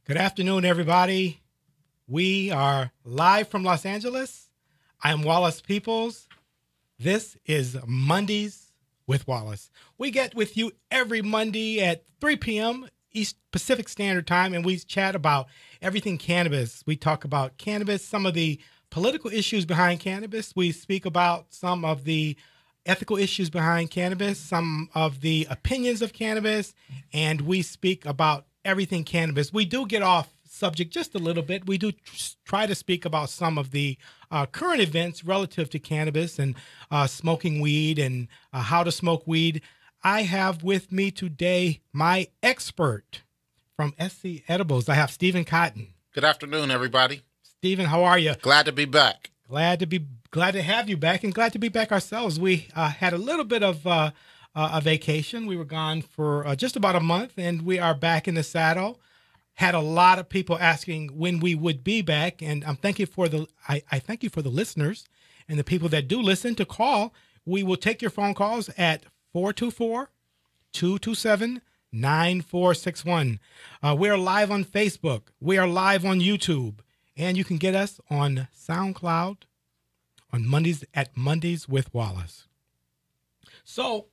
Good afternoon, everybody. We are live from Los Angeles. I am Wallace Peoples. This is Mondays with Wallace. We get with you every Monday at 3 p.m. East Pacific Standard Time, and we chat about everything cannabis. We talk about cannabis, some of the political issues behind cannabis. We speak about some of the ethical issues behind cannabis, some of the opinions of cannabis, and we speak about everything cannabis. We do get off subject just a little bit. We do try to speak about some of the current events relative to cannabis and smoking weed and how to smoke weed. I have with me today my expert from SC Edibles. I have Stephen Cotton. Good afternoon, everybody. Stephen, how are you? Glad to be back. Glad to have you back, and glad to be back ourselves. We had a little bit of a vacation. We were gone for just about a month, and we are back in the saddle. Had a lot of people asking when we would be back, and I thank you for the listeners and the people that do listen to call. We will take your phone calls at 424-227-9461. We are live on Facebook. We are live on YouTube, and you can get us on SoundCloud on Mondays at Mondays with Wallace. So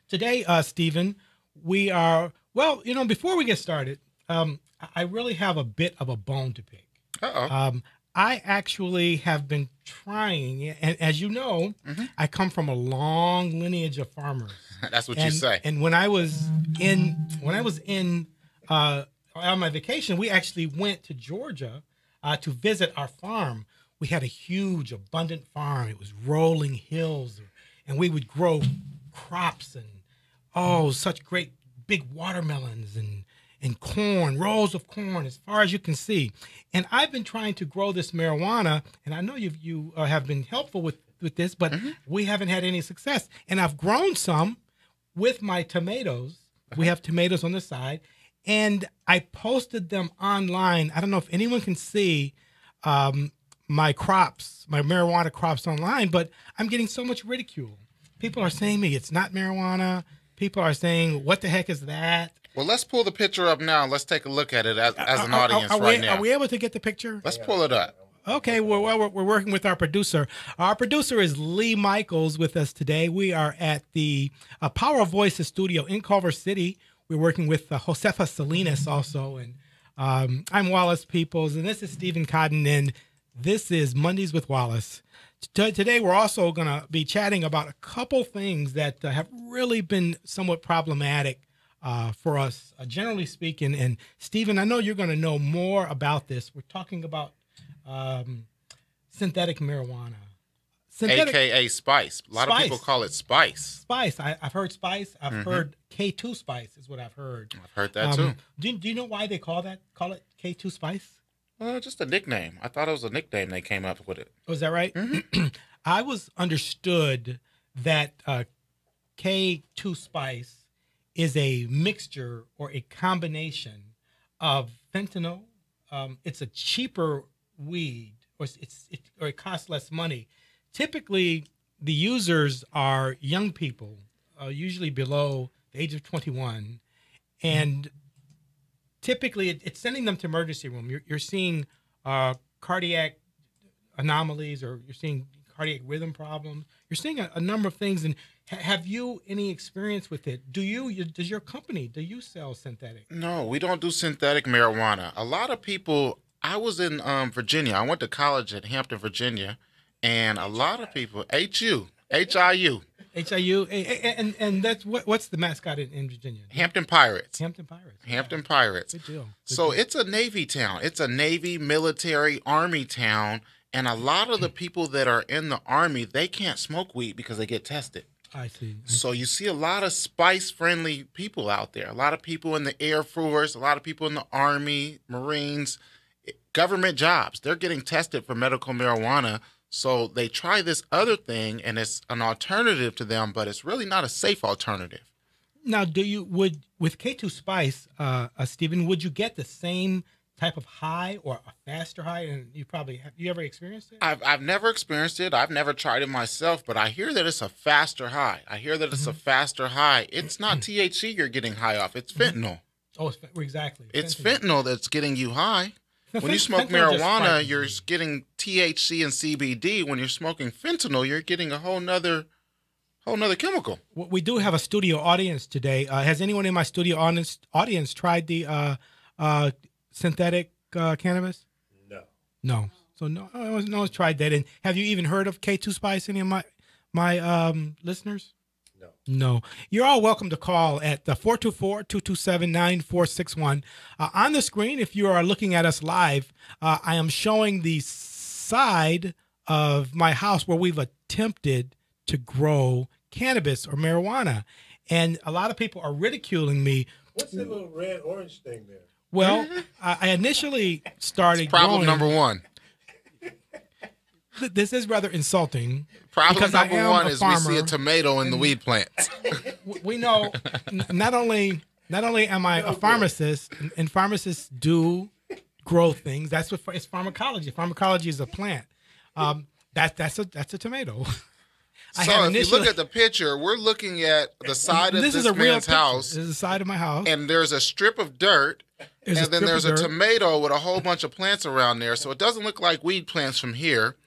today, Stephen, we are, well, before we get started, I really have a bit of a bone to pick. I actually have been trying, and as you know, I come from a long lineage of farmers. That's what you say. And when I was on my vacation, we actually went to Georgia to visit our farm. We had a huge, abundant farm. It was rolling hills, and we would grow crops and such great big watermelons and corn, rows of corn as far as you can see. And I've been trying to grow this marijuana, and I know you have been helpful with this, but we haven't had any success. And I've grown some with my tomatoes. We have tomatoes on the side, and I posted them online. I don't know if anyone can see my marijuana crops online, but I'm getting so much ridicule. People are saying it's not marijuana. People are saying, what the heck is that? Well, let's pull the picture up now. Let's take a look at it as an audience right now. Are we able to get the picture? Let's pull it up. Okay, we're working with our producer. Our producer is Lee Michaels with us today. We are at the Power of Voices studio in Culver City. We're working with Josefa Salinas also, and I'm Wallace Peoples, and this is Stephen Cotton, and this is Mondays with Wallace. Today, we're also going to be chatting about a couple things that have really been somewhat problematic for us, generally speaking. And Stephen, I know you're going to know more about this. We're talking about synthetic marijuana. AKA spice. A lot of people call it spice. Spice. I've heard spice. I've heard K2 spice is what I've heard. I've heard that too. Do you know why they call it K2 spice? Just a nickname. I thought it was a nickname they came up with it. Oh, is that right? I was understood that K2 spice is a mixture or a combination of fentanyl. It's a cheaper weed, or it costs less money. Typically, the users are young people, usually below the age of 21, and typically, it's sending them to emergency room. You're seeing cardiac anomalies, or you're seeing cardiac rhythm problems. You're seeing a number of things. And have you any experience with it? Does your company, do you sell synthetic? No, we don't do synthetic marijuana. A lot of people, I was in Virginia. I went to college at Hampton, Virginia, and a lot of people, HIU. HIU, and that's what's the mascot in Virginia? Hampton Pirates. Hampton Pirates. Hampton Pirates. Good deal. It's a Navy town. It's a Navy, military, Army town, and a lot of the people that are in the Army, they can't smoke weed because they get tested. I see. So you see a lot of spice-friendly people out there. A lot of people in the Air Force, a lot of people in the Army, Marines, government jobs. They're getting tested for medical marijuana. So they try this other thing, and it's an alternative to them, but it's really not a safe alternative. Now, with K2 Spice, Stephen, would you get the same type of high or a faster high? And you ever experienced it? I've never experienced it. I've never tried it myself, but I hear that it's a faster high. It's not THC you're getting high off. It's fentanyl. Oh, exactly. It's fentanyl that's getting you high. When you smoke Fentanyl just marijuana, frightens you're me. getting THC and CBD. When you're smoking fentanyl, you're getting a whole nother chemical. We do have a studio audience today. Has anyone in my studio audience tried the synthetic cannabis? No. No. So no one's tried that. And have you even heard of K2 Spice? Any of my listeners? No. No. You're all welcome to call at 424-227-9461. On the screen, if you are looking at us live, I am showing the side of my house where we've attempted to grow cannabis or marijuana. And a lot of people are ridiculing me. What's that little red orange thing there? Well, I initially started Problem growing. number one. This is rather insulting. Problem because I number am one a is we see farmer, a tomato in the weed plants. We know not only am I a pharmacist, and pharmacists do grow things. That's what it's pharmacology. Pharmacology is a plant. That's a tomato. So if you look at the picture, we're looking at the side of this man's house. This is the side of my house. And there's a strip of dirt. And then there's a tomato with a whole bunch of plants around there. So it doesn't look like weed plants from here.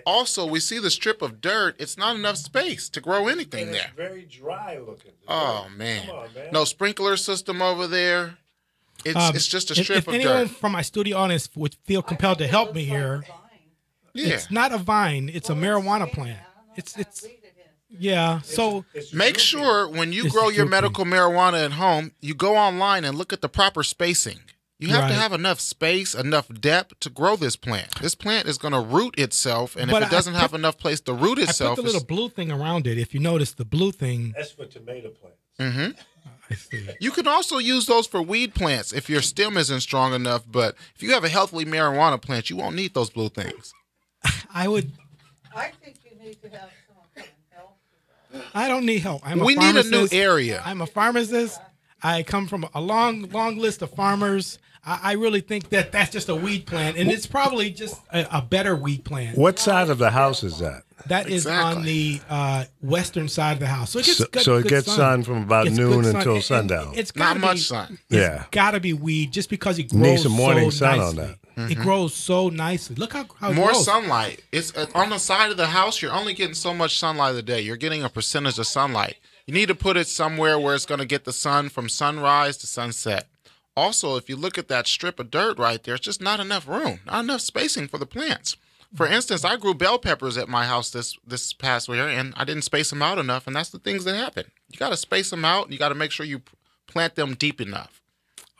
Also, we see the strip of dirt. It's not enough space to grow anything and there. It's very dry looking. Oh, man. Come on, man. No sprinkler system over there. It's just a strip if of anyone dirt. from my studio audience would feel compelled to help me here, Yeah. it's not a vine. It's a marijuana plant. Yeah. So Make sure when you It's grow your droopy. medical marijuana at home, you go online and look at the proper spacing. You have to Right. have enough space, enough depth to grow this plant. This plant is going to root itself, and But if it doesn't have enough place to root I put itself, the little blue thing around it. If you notice the blue thing, That's for tomato plants. I see. you can also use those for weed plants if your stem isn't strong enough. But if you have a healthy marijuana plant, you won't need those blue things. I would. I think you need to have someone come and help you. I don't need help. We need a new pharmacist. area. I'm a pharmacist. I come from a long list of farmers. I really think that that's just a weed plant, and it's probably just a better weed plant. What side of the house is that? That is on the western side of the house. So it gets good, So it good gets sun from about Gets noon good sun. until And sundown. It's Not gotta much be, sun. Yeah. It's got to be weed just because it grows Need some morning so sun on nicely. that. It grows so nicely. Look how it More grows. sunlight. It's on the side of the house. You're only getting so much sunlight a day. You're getting a percentage of sunlight. You need to put it somewhere where it's going to get the sun from sunrise to sunset. Also, if you look at that strip of dirt right there, it's just not enough room, not enough spacing for the plants. For instance, I grew bell peppers at my house this past year, and I didn't space them out enough, and that's the things that happen. You got to space them out, and you got to make sure you plant them deep enough.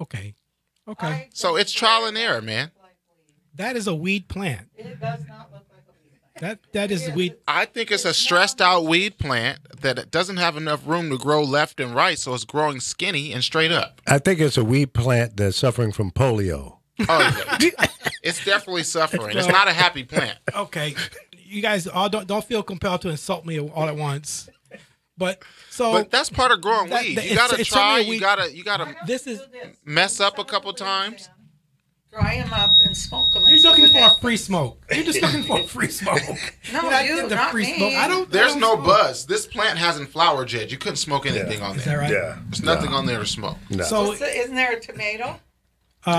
Okay. So it's trial and error, man. That is a weed plant. It does not look like a weed. That is weed. I think it's a stressed out weed plant that it doesn't have enough room to grow left and right, so it's growing skinny and straight up. I think it's a weed plant that's suffering from polio. Oh, yeah. It's definitely suffering. It's not a happy plant. Okay, you guys all don't feel compelled to insult me all at once. But that's part of growing that- weed. that- You gotta it's try. certainly a You gotta this is mess up a couple times. Dry them up and smoke them. you're looking for a free smoke. You're just looking for a free smoke. No, You're not you, getting the not free me. smoke. I don't. There's I don't no smoke. buzz. This plant hasn't flowered yet. You couldn't smoke anything on Is there. that right? Yeah. There's nothing on there to smoke. No. So Isn't there a tomato?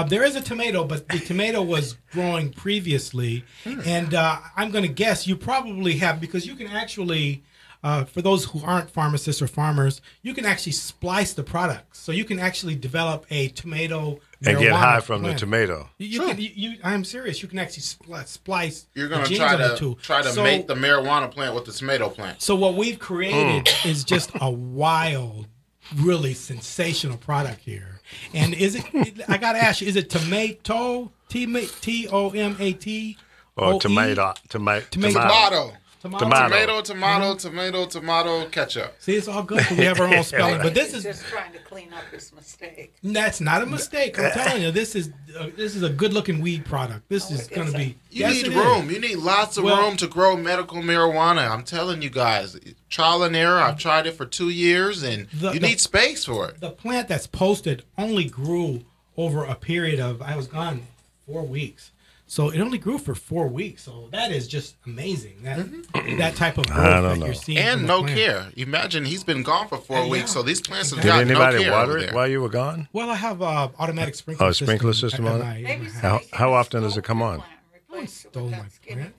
there is a tomato, but the tomato was growing previously, and I'm going to guess you probably have because you can actually. For those who aren't pharmacists or farmers, you can actually splice the products. So you can actually develop a tomato And get marijuana high from the plant. tomato. I'm serious. You can actually splice. You're the gonna genes try of the to two. try to So- mate the marijuana plant with the tomato plant. So what we've created is just a wild, really sensational product here. And is it? I got to ask you: is it tomato? T-O-M-A-T? Or tomato. Tomato. Tomato. Tomato ketchup. See, it's all good. 'Cause we have our own spelling, but this is Just trying to clean up his mistake. that's not a mistake. I'm telling you, this is a good-looking weed product. This is going to be. You Yes, need it room. is. You need lots of Well- room to grow medical marijuana. I'm telling you guys, trial and error. I've tried it for 2 years, and you need space for it. The plant that's posted only grew over a period of I was gone 4 weeks. So it only grew for 4 weeks. So that is just amazing. That type of growth I don't that know. you're seeing. And from a no plant. care. Imagine he's been gone for 4 Yeah. weeks, so these plants have Did got no anybody care water over it there. while you were gone? Well, I have automatic sprinkler Oh, sprinkler system at on it? my- Maybe at my house. How often does it come on? Stole my plant.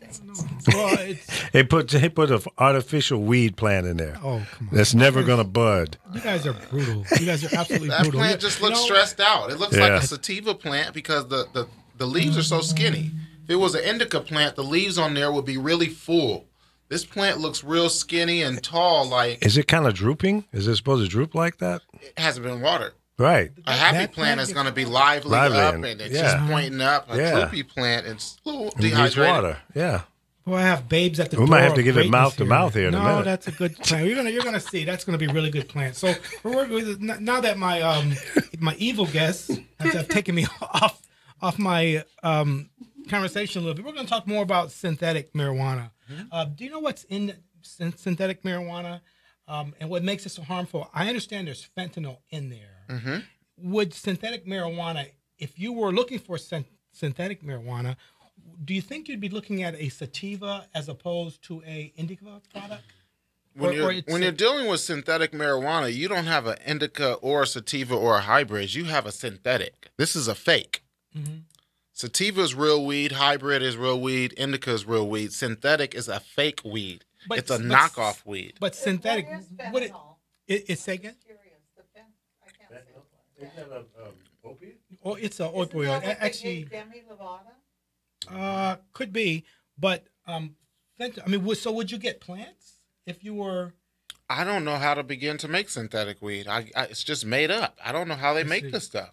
Well, it's, They put an artificial weed plant in there. oh, come on. That's never gonna bud. You guys are brutal. You guys are absolutely That brutal. plant just looks You know, stressed out. It looks Yeah. like a sativa plant because the leaves are so skinny. If it was an indica plant, the leaves on there would be really full. This plant looks real skinny and tall, like Is it kind of drooping? Is it supposed to droop like that? it hasn't been watered. Right. A happy that plant plant is gets- going to be lively Lively up and- and it's yeah. just pointing up. A Yeah. droopy plant, it's a little It needs dehydrated. water. Yeah. Well, I have babes at the We door might have to of give it greatness mouth to mouth here in a No, minute. that's a good plant. You're gonna see. That's gonna be a really good plant. So we're working with now that my evil guests have taken me off my conversation a little bit. We're gonna talk more about synthetic marijuana. Do you know what's in synthetic marijuana and what makes it so harmful? I understand there's fentanyl in there. Would synthetic marijuana, if you were looking for synthetic marijuana, do you think you'd be looking at a sativa as opposed to a indica product? When Or you're dealing with synthetic marijuana, you don't have an indica or a sativa or a hybrid. You have a synthetic. This is a fake. Sativa is real weed. Hybrid is real weed. Indica is real weed. Synthetic is a fake weed. It's a knockoff weed. But synthetic, What is what it, fentanyl? it's again? Curious. I can't say it. Isn't that a opiate? Oh, it's an Isn't opioid. that what they Actually, gave Demi Lovato? could be, but I mean, so would you get plants if you were? I don't know how to begin to make synthetic weed. It's just made up. I don't know how they make see. this stuff.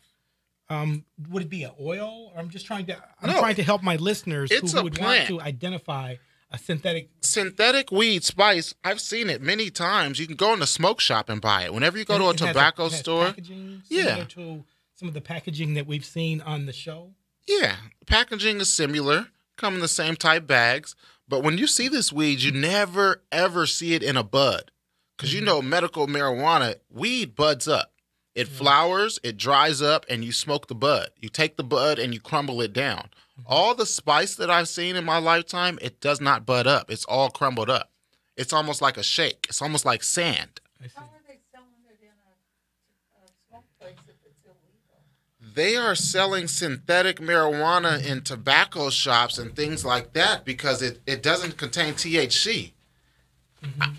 Would it be an oil? I'm just trying to. No. trying to help my listeners It's who a would plant. want to identify a synthetic. Synthetic weed spice, I've seen it many times. You can go in the smoke shop and buy it. Whenever you go to a It has tobacco it has store, packaging Yeah. similar to some of the packaging that we've seen on the show. yeah, packaging is similar, come in the same type bags. But when you see this weed, you never ever see it in a bud, because you know medical marijuana weed buds up. It flowers, it dries up, and you smoke the bud. You take the bud and you crumble it down. All the spice that I've seen in my lifetime, it does not bud up. It's all crumbled up. It's almost like a shake. It's almost like sand. I see. How are they selling it in a smoke place if it's illegal? They are selling synthetic marijuana in tobacco shops and things like that because it doesn't contain THC.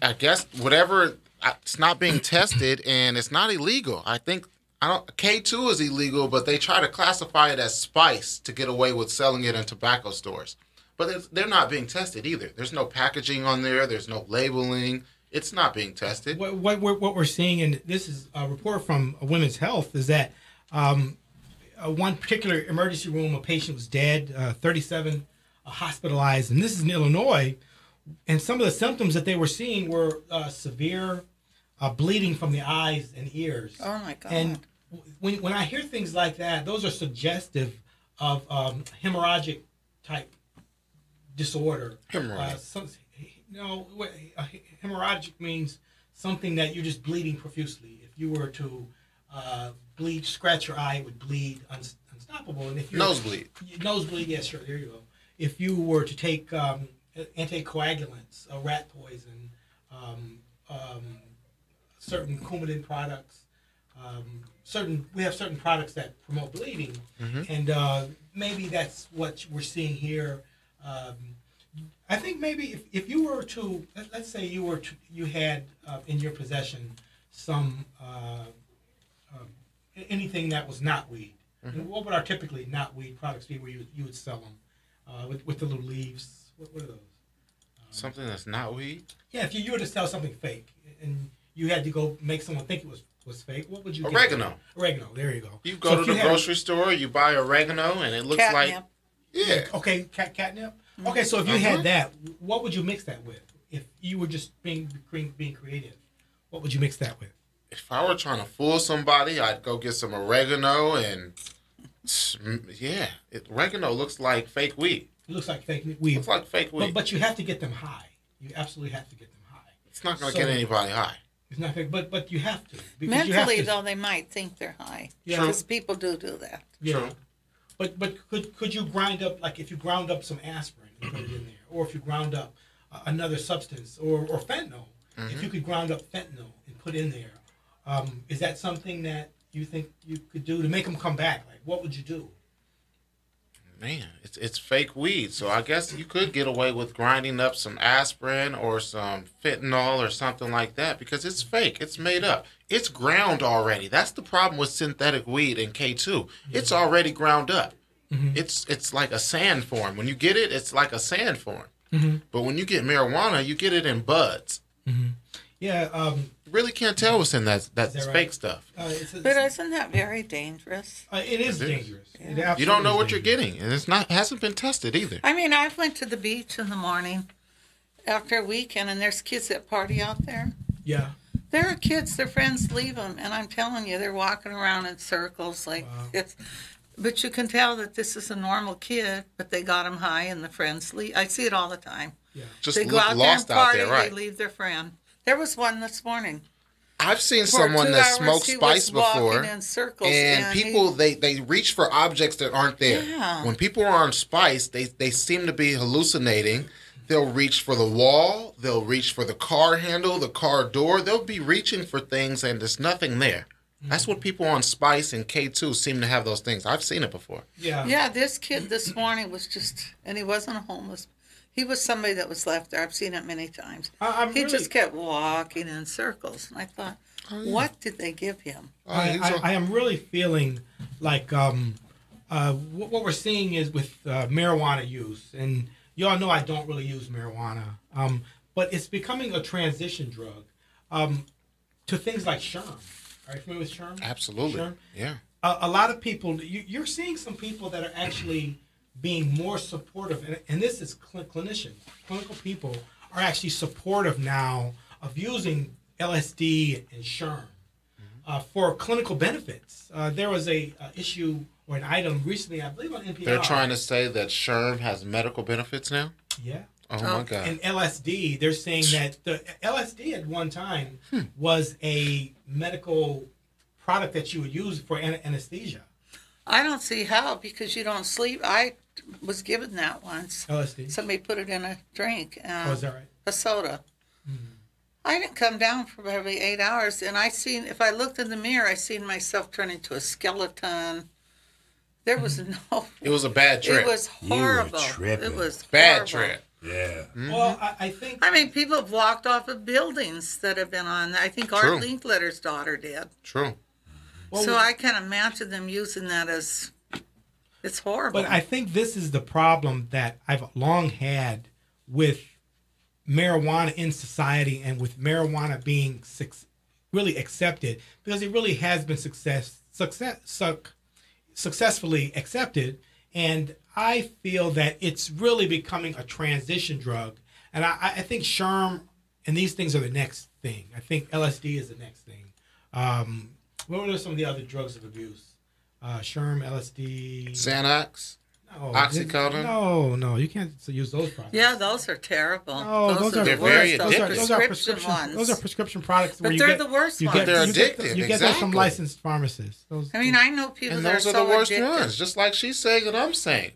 I guess whatever, it's not being tested and it's not illegal. I think K2 is illegal, but they try to classify it as spice to get away with selling it in tobacco stores. But they're not being tested either. There's no packaging on there. There's no labeling. It's not being tested. What we're seeing, and this is a report from Women's Health, is that one particular emergency room, a patient was dead, 37 hospitalized, and this is in Illinois. And some of the symptoms that they were seeing were severe bleeding from the eyes and ears. Oh my God. And when I hear things like that, those are suggestive of hemorrhagic type disorder. Hemorrhagic. Hemorrhagic means something that you're just bleeding profusely. If you were to bleed, scratch your eye, it would bleed unstoppable. And if you Nosebleed. Nosebleed, yes, sure, there you go. If you were to take anticoagulants, rat poison, certain Coumadin products, we have certain products that promote bleeding, and maybe that's what we're seeing here. I think maybe if you were to, let's say you had in your possession some anything that was not weed. What would our typically not weed products be where you would sell them with the little leaves? What are those? Something that's not weed? Yeah, if you were to sell something fake and you had to go make someone think it was fake, what would you get? Oregano. Oregano, there you go. You go So to if the you had- grocery store, you buy oregano, and it looks like... Catnip. Yeah. Okay, catnip. Okay, so if you had that, what would you mix that with? If you were just being creative, what would you mix that with? If I were trying to fool somebody, I'd go get some oregano and... Yeah. Oregano looks like fake weed. It looks like fake weed. Looks like fake weed. But you have to get them high. You absolutely have to get them high. It's not going to So- get anybody high. It's not fake, but you have to. Because you have Mentally, to. though, they might think they're high. Yeah. Because people do that. Yeah. True. But could you grind up, like if you ground up some aspirin and put it in there, or if you ground up another substance or fentanyl, if you could ground up fentanyl and put in there, is that something that you think you could do to make them come back? Like, what would you do? Man, it's fake weed, so I guess you could get away with grinding up some aspirin or some fentanyl or something like that because it's fake. It's made up. It's ground already. That's the problem with synthetic weed in K2. It's already ground up. It's like a sand form. When you get it, it's like a sand form. But when you get marijuana, you get it in buds. Yeah. You really can't tell what's in that's right? fake stuff. But isn't that very dangerous? It is dangerous. Yeah. It absolutely You don't know is what you're dangerous. getting, and it's not hasn't been tested either. I mean, I went to the beach in the morning after a weekend, and there's kids that party out there. Yeah. There are kids, their friends leave them, and I'm telling you, they're walking around in circles like it's. But you can tell that this is a normal kid, but they got him high, and the friends leave. I see it all the time. Yeah. Just They go out there and lost out party, there, right? they leave their friend. There was one this morning. I've seen For someone 2 that hours, smoked he spice was walking before, in circles, and he- people they reach for objects that aren't there. Yeah. When people are on spice, they seem to be hallucinating. They'll reach for the wall. They'll reach for the car handle, the car door. They'll be reaching for things, and there's nothing there. That's what people on spice and K2 seem to have those things. I've seen it before. Yeah. Yeah, this kid this morning was just, and he wasn't a homeless. He was somebody that was left there. I've seen it many times. I'm He really- just kept walking in circles. And I thought, what did they give him? I am really feeling like what we're seeing is with marijuana use, and you all know I don't really use marijuana, but it's becoming a transition drug to things like Sherm. Are you familiar with Sherm? Absolutely. Sherm? Yeah. A lot of people, you're seeing some people that are actually being more supportive, and this is clinicians, clinical people are actually supportive now of using LSD and Sherm for clinical benefits. There was a issue or an item recently, I believe on NPR. They're trying to say that Sherm has medical benefits now? Yeah. Oh, my God. And LSD, they're saying that the LSD at one time was a medical product that you would use for anesthesia. I don't see how, because you don't sleep. I was given that once. LSD. Somebody put it in a drink. Oh, is that right? A soda. I didn't come down for probably 8 hours, and if I looked in the mirror, I seen myself turn into a skeleton. There was no. It was a bad trip. It was You were horrible. tripping. It was Bad horrible. trip. Yeah. Well, I think. I mean, people have walked off of buildings that have been on. I think True. Art Linkletter's daughter did. True. Well, So I can imagine them using that as. It's horrible. But I think this is the problem that I've long had with marijuana in society and with marijuana being really accepted, because it really has been successfully accepted. And I feel that it's really becoming a transition drug. And I think Sherm and these things are the next thing. I think LSD is the next thing. What are some of the other drugs of abuse? Sherm, LSD. Xanax? No, Oxycodone? No, you can't use those products. yeah, those are terrible. No, those are They're the very worst. addictive. those are prescription ones. Those are prescription products. But where you they're get, the worst you ones. get, They're you get, addictive, you get those from exactly. licensed pharmacists. Those, I mean, I know people And that are those are so the worst addicted. ones, just like she's saying and I'm saying.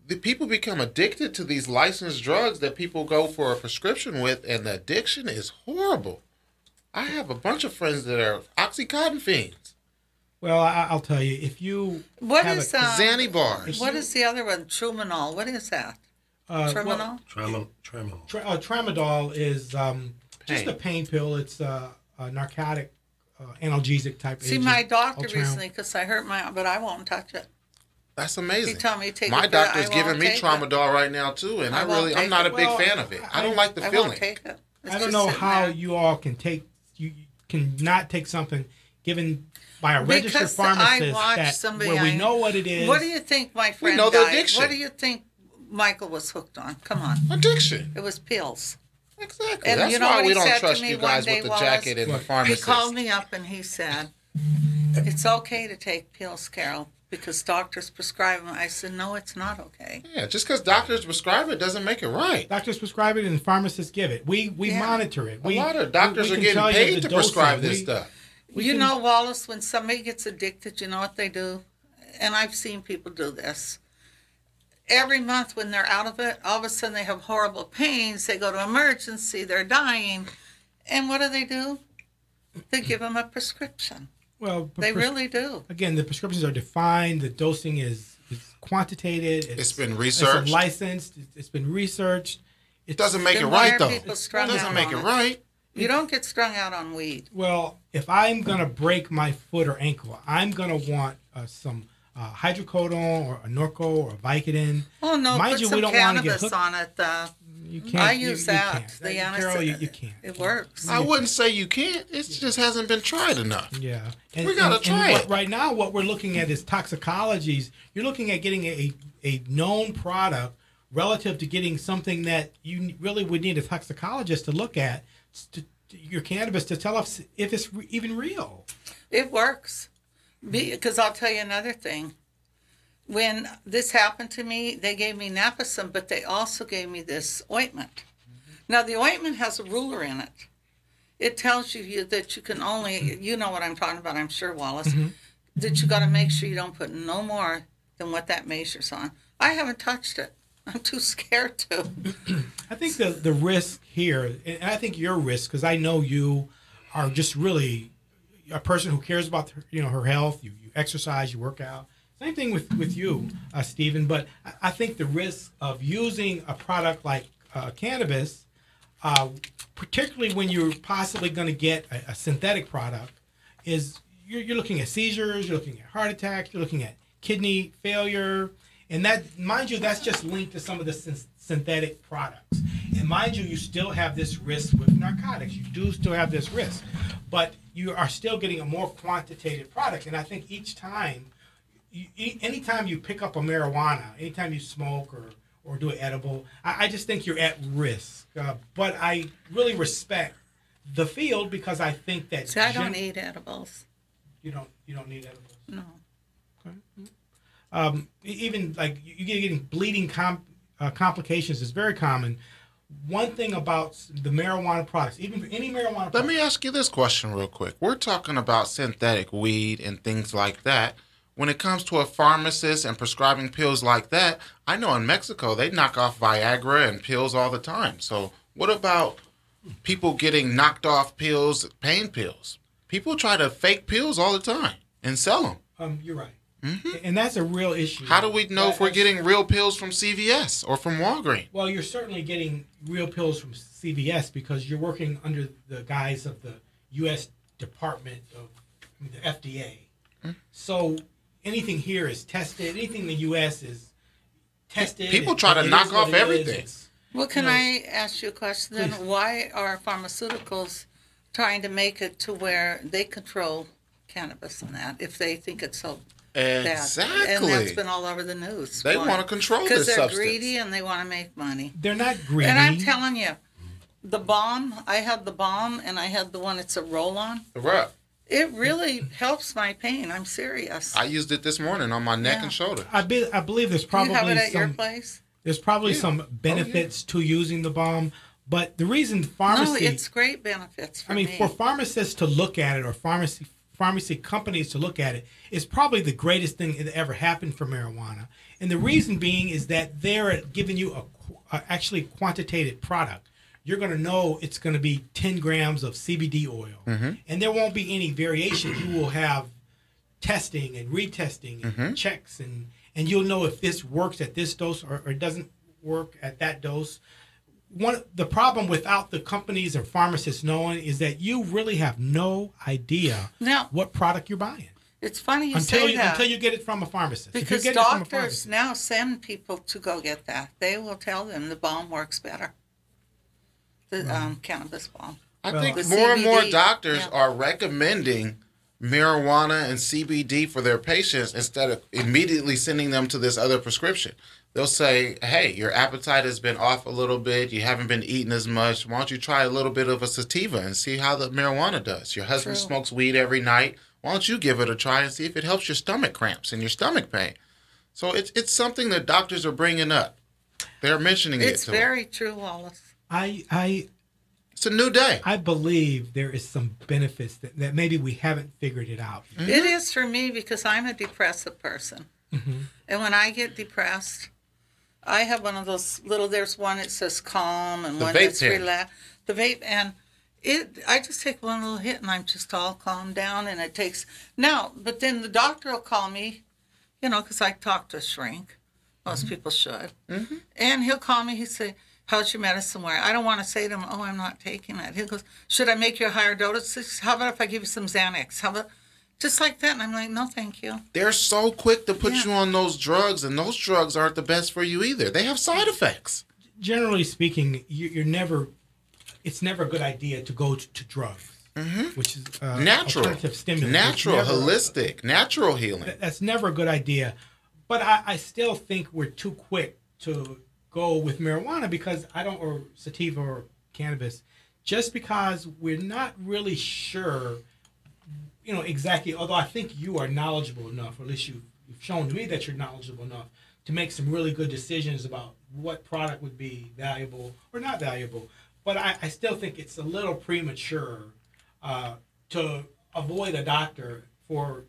The people become addicted to these licensed drugs that people go for a prescription with, and the addiction is horrible. I have a bunch of friends that are Oxycontin fiends. well, I'll tell you, if you What have is Xanny bars. what is the other one? Trumanol. What is that? Trumanol. Tremolo. Tramadol is just Pain. a pain pill. It's a narcotic, analgesic type See, agent. my doctor Ultram. recently, because I hurt my, but I won't touch it. That's amazing. He told me to take My it, but doctor's I giving won't me take it. Tramadol right now too, and I I'm won't take not a it. big Well, fan of it. I don't like the I feeling. won't take it. It's I don't just know sitting how there. you all can cannot take something given by a registered Because pharmacist I watched that somebody where we I- know what it is. What do you think my friend know the died? addiction. What do you think Michael was hooked on? Come on. Addiction. It was pills. Exactly. And That's you know why what we he don't said to trust me you one guys day, with the Wallace? jacket and the He pharmacist. called me up and he said, it's okay to take pills, Carol, because doctors prescribe them. I said, no, it's not okay. Yeah, just because doctors prescribe it doesn't make it right. Doctors prescribe it and pharmacists give it. We Yeah. monitor it. A lot of doctors we are can tell getting you paid the to prescribe dosing. this stuff. We You can- know, Wallace, when somebody gets addicted, you know what they do? and I've seen people do this. Every month when they're out of it, all of a sudden they have horrible pains. They go to emergency. They're dying. And what do? They give them a prescription. Well, they really do. Again, the prescriptions are defined. The dosing is quantitated. It's been researched. It's licensed. It's been researched. It doesn't make it right, though. It doesn't make it right. You don't get strung out on weed. Well, if I'm going to break my foot or ankle, I'm going to want some hydrocodone or a Norco or a Vicodin. Oh, no, Mind put you, some we don't cannabis want to get on it. You can't. I use that. You The Carol, you can't. It works. I wouldn't say you can't. It just hasn't been tried enough. Yeah. We got to try it. Right now, what we're looking at is toxicologies. You're looking at getting a known product relative to getting something that you really would need a toxicologist to look at, your cannabis, to tell us if it's even real. It works. Because I'll tell you another thing. When this happened to me, they gave me Naproxen, but they also gave me this ointment. Now, the ointment has a ruler in it. It tells you that you can only, you know what I'm talking about, I'm sure, Wallace, that you got to make sure you don't put no more than what that measures on. I haven't touched it. I'm too scared to. I think the risk here, and I think your risk, because I know you are just really a person who cares about her health. You exercise, you work out. Same thing with you, Stephen. But I think the risk of using a product like cannabis, particularly when you're possibly going to get a synthetic product, is you're looking at seizures, you're looking at heart attacks, you're looking at kidney failure. And that, mind you, that's just linked to some of the synthetic products. And mind you, you still have this risk with narcotics. You do still have this risk. But you are still getting a more quantitative product. And I think each time, anytime you pick up a marijuana, anytime you smoke or do an edible, I just think you're at risk. But I really respect the field because I think that... See, I don't eat edibles. You don't need edibles? No. Okay. Even like you getting bleeding complications is very common. One thing about the marijuana products, even any marijuana product... Let me ask you this question real quick. We're talking about synthetic weed and things like that. When it comes to a pharmacist and prescribing pills like that, I know in Mexico they knock off Viagra and pills all the time. So what about people getting knocked off pills, pain pills? People try to fake pills all the time and sell them. You're right. Mm-hmm. And that's a real issue. How do we know if we're getting real pills from CVS or from Walgreens? Well, you're certainly getting real pills from CVS because you're working under the guise of the U.S. Department of the FDA. Mm-hmm. So anything here is tested. Anything in the U.S. is tested. People try to knock off everything. Well, can I ask you a question then? Please. Why are pharmaceuticals trying to make it to where they control cannabis and that if they think it's so exactly bad? And that's been all over the news. They want to control this substance. Because they're greedy and they want to make money. They're not greedy. And I'm telling you, the bomb, I had the bomb and I had the one, it's a roll-on. Right. It really helps my pain. I'm serious. I used it this morning on my neck and shoulder. I believe there's probably some... You have it at your place? There's probably some benefits to using the bomb, but the reason pharmacy... No, it's great benefits for me. For pharmacists to look at it or pharmacy companies to look at it is probably the greatest thing that ever happened for marijuana. And the reason being is that they're giving you a actually quantitative product. You're going to know it's going to be 10 grams of CBD oil. Mm-hmm. And there won't be any variation. You will have testing and retesting and checks, and you'll know if this works at this dose or it doesn't work at that dose. The problem without the companies or pharmacists knowing is that you really have no idea what product you're buying. It's funny you say that. Until you get it from a pharmacist. Because doctors now send people to go get that. They will tell them the balm works better. The cannabis balm. I think more and more doctors are recommending marijuana and CBD for their patients instead of immediately sending them to this other prescription. They'll say, hey, your appetite has been off a little bit. You haven't been eating as much. Why don't you try a little bit of a sativa and see how the marijuana does? Your husband smokes weed every night. Why don't you give it a try and see if it helps your stomach cramps and your stomach pain? So it's something that doctors are bringing up. They're mentioning it. It's very true, Wallace. I It's a new day. I believe there is some benefits that maybe we haven't figured it out. Mm-hmm. It is for me because I'm a depressive person. Mm-hmm. And when I get depressed, I have one of those little, there's one that says calm and The one vape that's pen. relaxed. The vape, and I just take one little hit and I'm just all calmed down, and it takes, but then the doctor will call me, because I talk to a shrink. Most people should. Mm-hmm. And he'll call me, he'll say, how's your medicine wear? I don't want to say to him, oh, I'm not taking it. He goes, should I make you a higher dose? How about if I give you some Xanax? How about, just like that? And I'm like, no, thank you. They're so quick to put you on those drugs, and those drugs aren't the best for you either. They have side effects. Generally speaking, it's never a good idea to go to drugs, which is Natural, alternative stimulants. natural, holistic, natural healing. That's never a good idea. But I still think we're too quick to go with marijuana or sativa or cannabis, just because we're not really sure, exactly. Although I think you are knowledgeable enough, or at least you've shown to me that you're knowledgeable enough to make some really good decisions about what product would be valuable or not valuable. But I still think it's a little premature to avoid a doctor for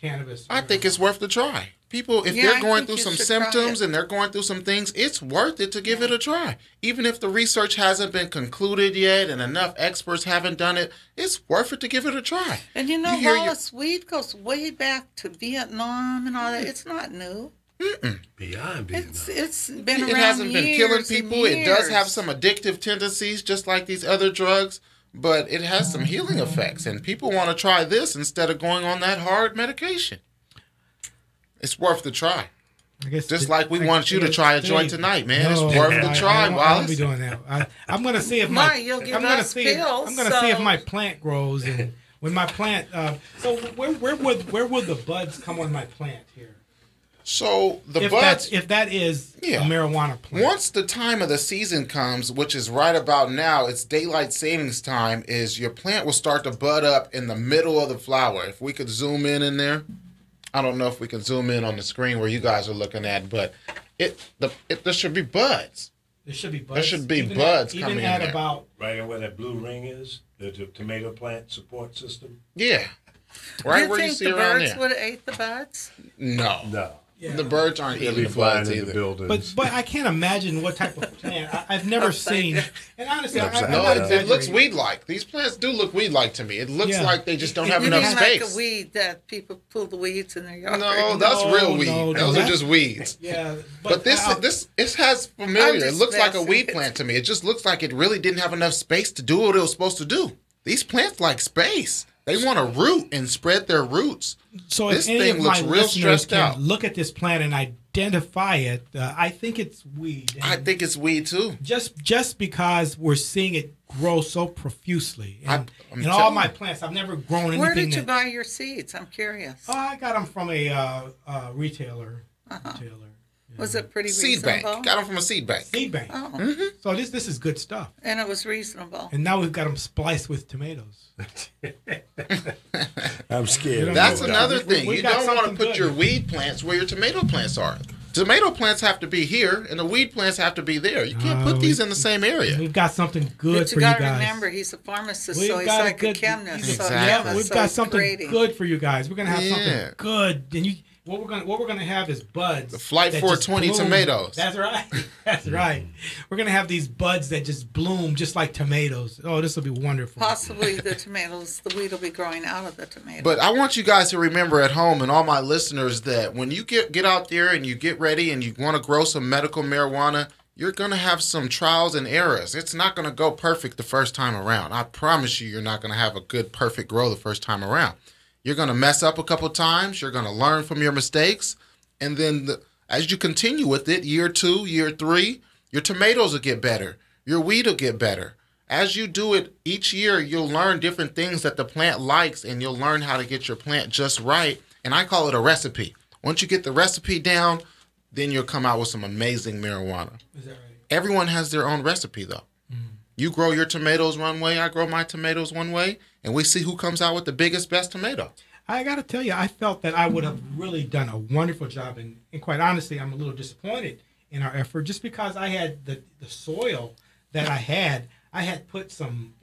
cannabis. I think it's worth the try. People, if they're I going think through you some should try symptoms it. and they're going through some things, it's worth it to give it a try. Even if the research hasn't been concluded yet and enough experts haven't done it, it's worth it to give it a try. And Wallace, weed goes way back to Vietnam and all that. It's not new. Beyond It's been around It hasn't been killing years and people. It does have years. some addictive tendencies, just like these other drugs, but it has some healing effects. And people want to try this instead of going on that hard medication. It's worth the try. I guess Just like we want you to try a joint tonight, man. It's No, worth the try, I won't Wallace. be doing that. I'm going to see if You'll give I'm going to us see. pills, I'm going to see if so- my plant grows, and when my plant. So where would the buds come on my plant here? So the If buds, if that is Yeah. a marijuana plant. once the time of the season comes, which is right about now, it's daylight savings time, is your plant will start to bud up in the middle of the flower. If we could zoom in there. I don't know if we can zoom in on the screen where you guys are looking at, but there should be buds. There should be buds. There should be even buds even coming in at there. about. Right where that blue ring is, the tomato plant support system. Yeah. Right you where you think see the around birds there. would have ate the buds? No. No. Yeah. The birds aren't They'll eating be the flying buds in the either. buildings. But I can't imagine what type of plant. I've never seen. And honestly, I'm No, not it looks exaggerating. weed-like. These plants do look weed-like to me. It looks Yeah. like they just don't have You enough mean space. like a weed that people pull the weeds in their yard? No, that's real weed. no, Those are that's- just weeds. Yeah, But this it has familiar. I'm It just looks like a messing weed with plant to me. It just looks like it really didn't have enough space to do what it was supposed to do. These plants like space. They want to root and spread their roots. So This if any thing of looks my real listeners stressed can out. look at this plant and identify it, I think it's weed. I And think it's weed too. just because we're seeing it grow so profusely, and I'm in all telling my you. plants, I've never grown anything. Where did you that, buy your seeds? I'm curious. Oh, I got them from a retailer. Was it pretty Seed reasonable? bank. Got them from a seed bank. Seed bank. Oh, So this is good stuff. and it was reasonable. And now we've got them spliced with tomatoes. I'm scared. That's Yeah. another We- thing. we You got don't want to something put good. your weed plants where your tomato plants are. Tomato plants have to be here, and the weed plants have to be there. You can't put these in the same area. We've got something good But for you you got to guys. remember, he's a pharmacist, We've so he's got a like good, a chemist. So Exactly. yeah, we've so got it's something grading. good for you guys. We're gonna have Yeah. something good, and what we're gonna have is buds. The Flight that 420 just bloom. tomatoes. That's right. That's right. We're gonna have these buds that just bloom just like tomatoes. Oh, this will be wonderful. Possibly the tomatoes, the weed will be growing out of the tomato. But I want you guys to remember at home and all my listeners that when you get out there and you get ready and you want to grow some medical marijuana, you're going to have some trials and errors. It's not going to go perfect the first time around. I promise you're not going to have a good, perfect grow the first time around. You're going to mess up a couple times. You're going to learn from your mistakes. And then as you continue with it, year 2, year 3, your tomatoes will get better. Your weed will get better. As you do it each year, you'll learn different things that the plant likes, and you'll learn how to get your plant just right. And I call it a recipe. Once you get the recipe down, then you'll come out with some amazing marijuana. Is that right? Everyone has their own recipe, though. You grow your tomatoes one way, I grow my tomatoes one way, and we see who comes out with the biggest, best tomato. I got to tell you, I felt that I would have really done a wonderful job, and quite honestly, I'm a little disappointed in our effort just because I had the soil that I had. I had put some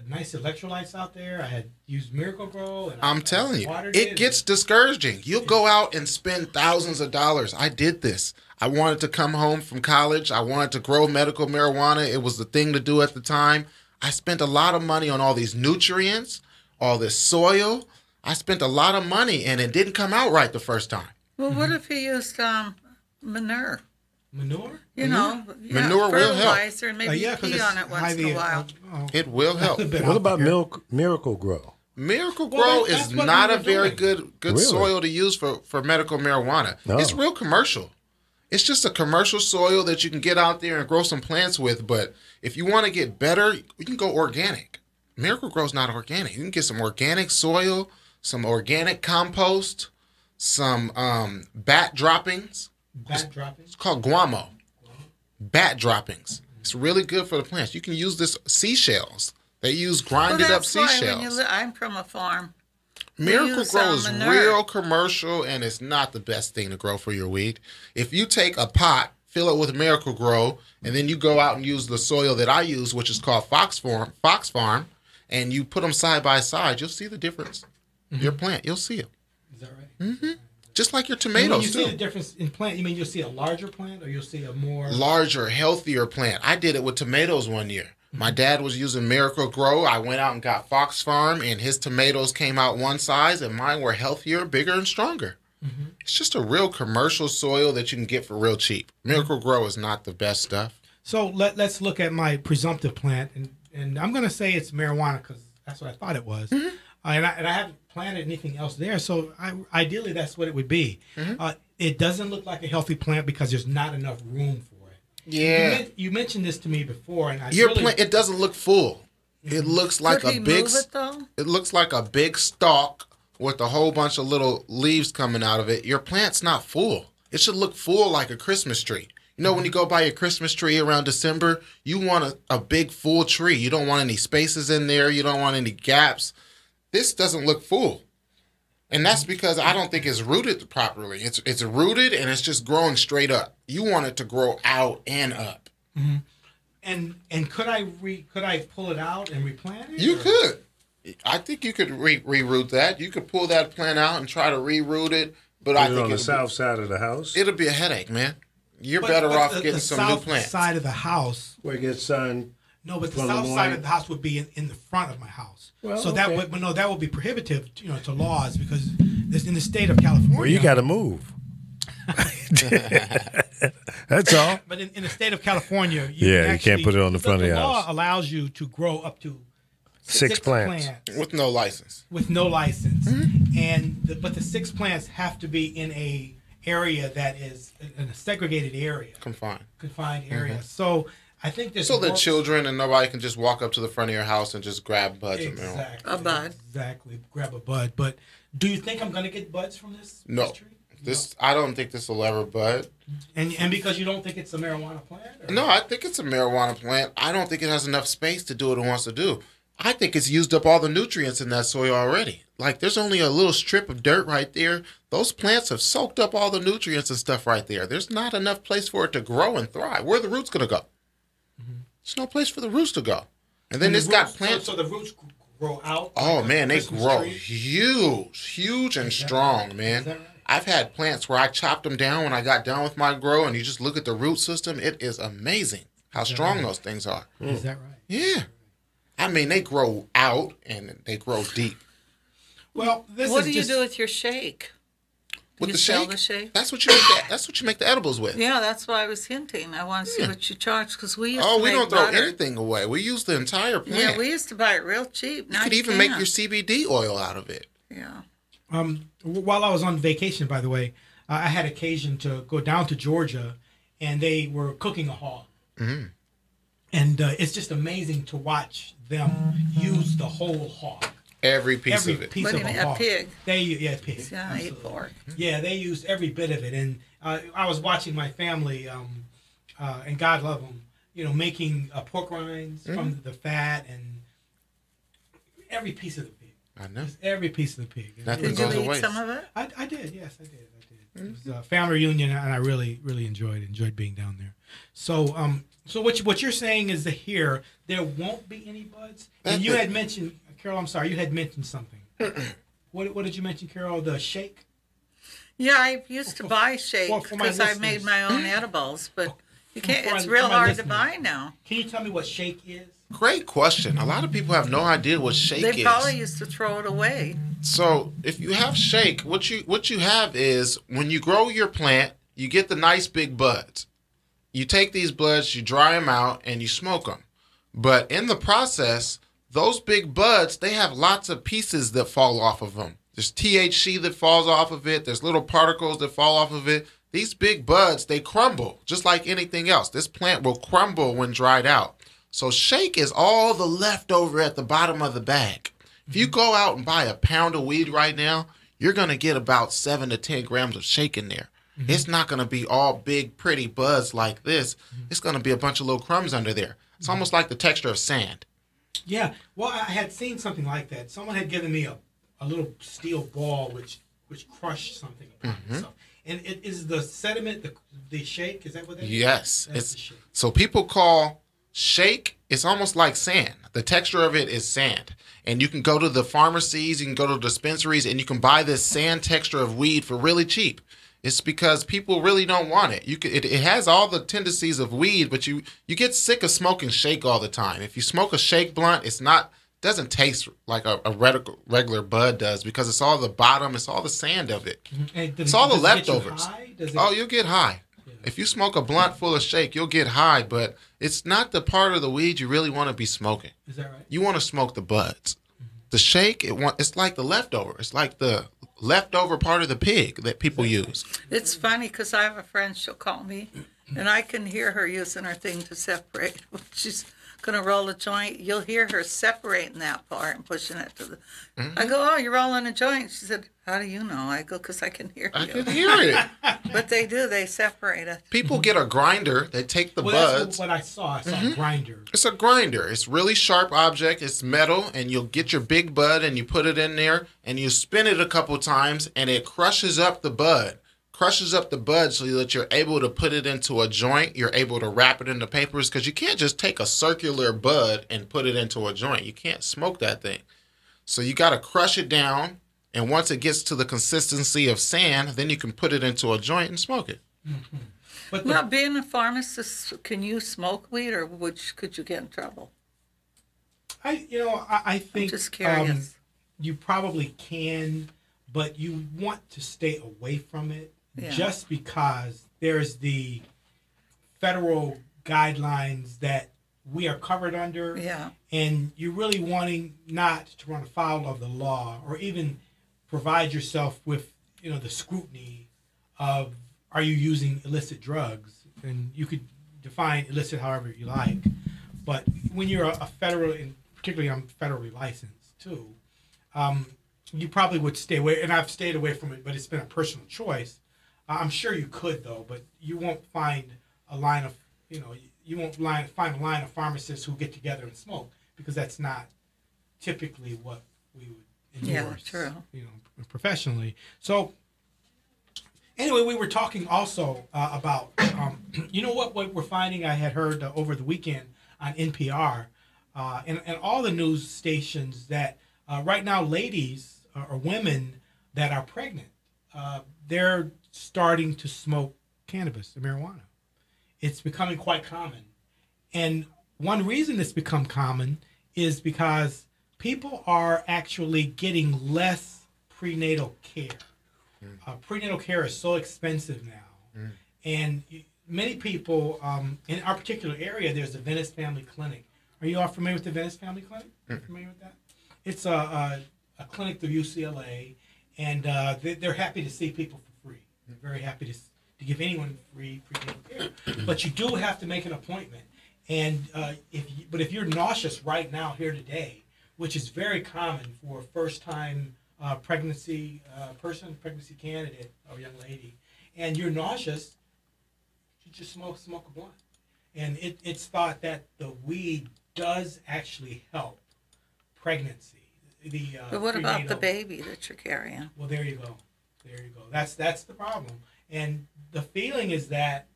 nice electrolytes out there. I had used Miracle Grow. And I'm telling you, it gets discouraging. You'll go out and spend thousands of dollars. I did this. I wanted to come home from college. I wanted to grow medical marijuana. It was the thing to do at the time. I spent a lot of money on all these nutrients, all this soil. I spent a lot of money, and it didn't come out right the first time. Well, what if you used manure? Manure? You know, Manure will help. Fertilizer, and maybe you pee on it once in a while. It will help. What about Miracle Grow? Miracle Grow is not a very good Really? soil to use for medical marijuana. No. It's real commercial. It's just a commercial soil that you can get out there and grow some plants with. But if you want to get better, you can go organic. Miracle Grow is not organic. You can get some organic soil, some organic compost, some bat droppings. Bat droppings? It's called guamo. Bat droppings. It's really good for the plants. You can use this seashells. They use grinded up seashells. I'm from a farm. Miracle Grow is real commercial, and it's not the best thing to grow for your weed. If you take a pot, fill it with Miracle Grow, and then you go out and use the soil that I use, which is called Fox Farm, and you put them side by side, you'll see the difference. Your plant, you'll see it. Is that right? Just like your And when tomatoes, you too. see the difference in plant, you mean you'll see a larger plant or you'll see a more... Larger, healthier plant. I did it with tomatoes one year. My dad was using Miracle Grow. I went out and got Fox Farm, and his tomatoes came out one size, and mine were healthier, bigger, and stronger. It's just a real commercial soil that you can get for real cheap. Miracle Grow is not the best stuff. So let's look at my presumptive plant, and I'm going to say it's marijuana because that's what I thought it was. And I haven't planted anything else there, so ideally that's what it would be. It doesn't look like a healthy plant because there's not enough room for it. Yeah. You mentioned this to me before, and It doesn't look full. It looks like Could he a big. move it, though? It looks like a big stalk with a whole bunch of little leaves coming out of it. Your plant's not full. It should look full like a Christmas tree. You know, when you go buy your Christmas tree around December, you want a big full tree. You don't want any spaces in there. You don't want any gaps. This doesn't look full. And that's because I don't think it's rooted properly. It's rooted and it's just growing straight up. You want it to grow out and up. And could I pull it out and replant it? You could. I think you could reroot that. You could pull that plant out and try to reroot it. But I think on the south side of the house, it'll be a headache, man. You're better off getting some new plants. The south side of the house. where it gets sun. No, but the south side of the house would be in the front of my house. Well, so okay. that would be prohibitive, to laws because there's in the state of California. Well, you got to move. That's all. But in the state of California, you can't put it on the front of your house. The law house. allows you to grow up to Six plants. With no license. With no license, but the 6 plants have to be in a area that is in a segregated area, confined area. So I think there's that children and nobody can just walk up to the front of your house and just grab buds. Exactly, a bud. Exactly, grab a bud. But do you think I'm going to get buds from this? No. This tree? I don't think this will ever bud. And because you don't think it's a marijuana plant? Or? No, I think it's a marijuana plant. I don't think it has enough space to do what it wants to do. I think it's used up all the nutrients in that soil already. Like, there's only a little strip of dirt right there. Those plants have soaked up all the nutrients and stuff right there. There's not enough place for it to grow and thrive. Where are the roots going to go? There's no place for the roots to go. And then it's got plants. So the roots grow out? Oh, man, they grow huge and strong, man. Is that right? I've had plants where I chopped them down when I got done with my grow, and you just look at the root system. It is amazing how strong those things are. Is that right? Yeah. I mean, they grow out and they grow deep. Well, What do you do with your shake? With you the sell shake? the shake? That's what you make. That's what you make the edibles with. Yeah, that's why I was hinting. I want to see what you charge because we used to We make don't throw butter. anything away. We use the entire plant. Yeah, we used to buy it real cheap. You Now could even make your CBD oil out of it. Yeah. While I was on vacation, by the way, I had occasion to go down to Georgia, and they were cooking a hog. Mm-hmm. And it's just amazing to watch them use the whole hog. Every piece of it. What do you mean, a hog. pig? Pig. Yeah, I eat absolutely. pork. Yeah, they use every bit of it. And I was watching my family, and God love them, making pork rinds from the fat and every piece of the pig. I know. Just every piece of the pig. Nothing Did you goes eat away. some of it? I did, yes, I did. It was a family reunion, and I really enjoyed being down there. So, so what you're saying is that here there won't be any buds. And you had mentioned, Carol. I'm sorry, you had mentioned something. What did you mention, Carol? The shake. Yeah, I used to buy shake because I made my own edibles, but you can't. It's real hard to buy now. Can you tell me what shake is? Great question. A lot of people have no idea what shake is. They probably used to throw it away. So if you have shake, what you have is when you grow your plant, you get the nice big buds. You take these buds, you dry them out, and you smoke them. But in the process, those big buds, they have lots of pieces that fall off of them. There's THC that falls off of it. There's little particles that fall off of it. These big buds, they crumble just like anything else. This plant will crumble when dried out. So shake is all the leftover at the bottom of the bag. If you go out and buy a pound of weed right now, you're going to get about 7 to 10 grams of shake in there. Mm-hmm. It's not going to be all big, pretty buds like this. Mm-hmm. It's going to be a bunch of little crumbs under there. It's almost like the texture of sand. Yeah. Well, I had seen something like that. Someone had given me a little steel ball which crushed something upon itself. And it is the sediment, the shake, is that what that is? Yes. That's the shake. So people call shake, it's almost like sand. The texture of it is sand. And you can go to the pharmacies, you can go to dispensaries, and you can buy this sand texture of weed for really cheap. It's because people really don't want it. It has all the tendencies of weed, but you get sick of smoking shake all the time. If you smoke a shake blunt, doesn't taste like a regular bud does because it's all the bottom, it's all the sand of it. It's all the leftovers. You'll get high. Yeah. If you smoke a blunt full of shake, you'll get high, but it's not the part of the weed you really want to be smoking. Is that right? You want to smoke the buds. The shake, it's like the leftover. It's like the leftover part of the pig that people use. It's funny because I have a friend, she'll call me, and I can hear her using her thing to separate. She's going to roll a joint. You'll hear her separating that part and pushing it to the... I go, oh, you're rolling a joint. She said, how do you know? I go, because I can hear you. I can hear it. But they do. They separate it. People get a grinder. They take the buds. That's what I saw. I saw a grinder. It's a grinder. It's a really sharp object. It's metal, and you'll get your big bud, and you put it in there, and you spin it a couple times, and it crushes up the bud. Crushes up the bud so that you're able to put it into a joint. You're able to wrap it into papers because you can't just take a circular bud and put it into a joint. You can't smoke that thing. So you got to crush it down, and once it gets to the consistency of sand, then you can put it into a joint and smoke it. Mm-hmm. But now, being a pharmacist, can you smoke weed, or could you get in trouble? I think I'm just curious. You probably can, but you want to stay away from it. Yeah. Just because there's the federal guidelines that we are covered under, and you're really wanting not to run afoul of the law or even provide yourself with, the scrutiny of, are you using illicit drugs? And you could define illicit however you like, but when you're a federal, and particularly I'm federally licensed too, you probably would stay away, and I've stayed away from it, but it's been a personal choice. I'm sure you could, though, but you won't find a line of, you won't find a line of pharmacists who get together and smoke, because that's not typically what we would endorse, professionally. So, anyway, we were talking also about, what we're finding. I had heard over the weekend on NPR and all the news stations that right now ladies or women that are pregnant, they're starting to smoke cannabis or marijuana. It's becoming quite common. And one reason it's become common is because people are actually getting less prenatal care. Prenatal care is so expensive now. And many people, in our particular area, there's the Venice Family Clinic. Are you all familiar with the Venice Family Clinic? Are you familiar with that? It's a clinic through UCLA, and they're happy to see people for free. They're very happy to give anyone free prenatal care. But you do have to make an appointment. And if you're nauseous right now here today, which is very common for a first-time pregnancy candidate or young lady, and you're nauseous, you just smoke a blunt. And it's thought that the weed does actually help pregnancy. But what about the baby that you're carrying? Well, there you go. There you go. That's the problem. And the feeling is that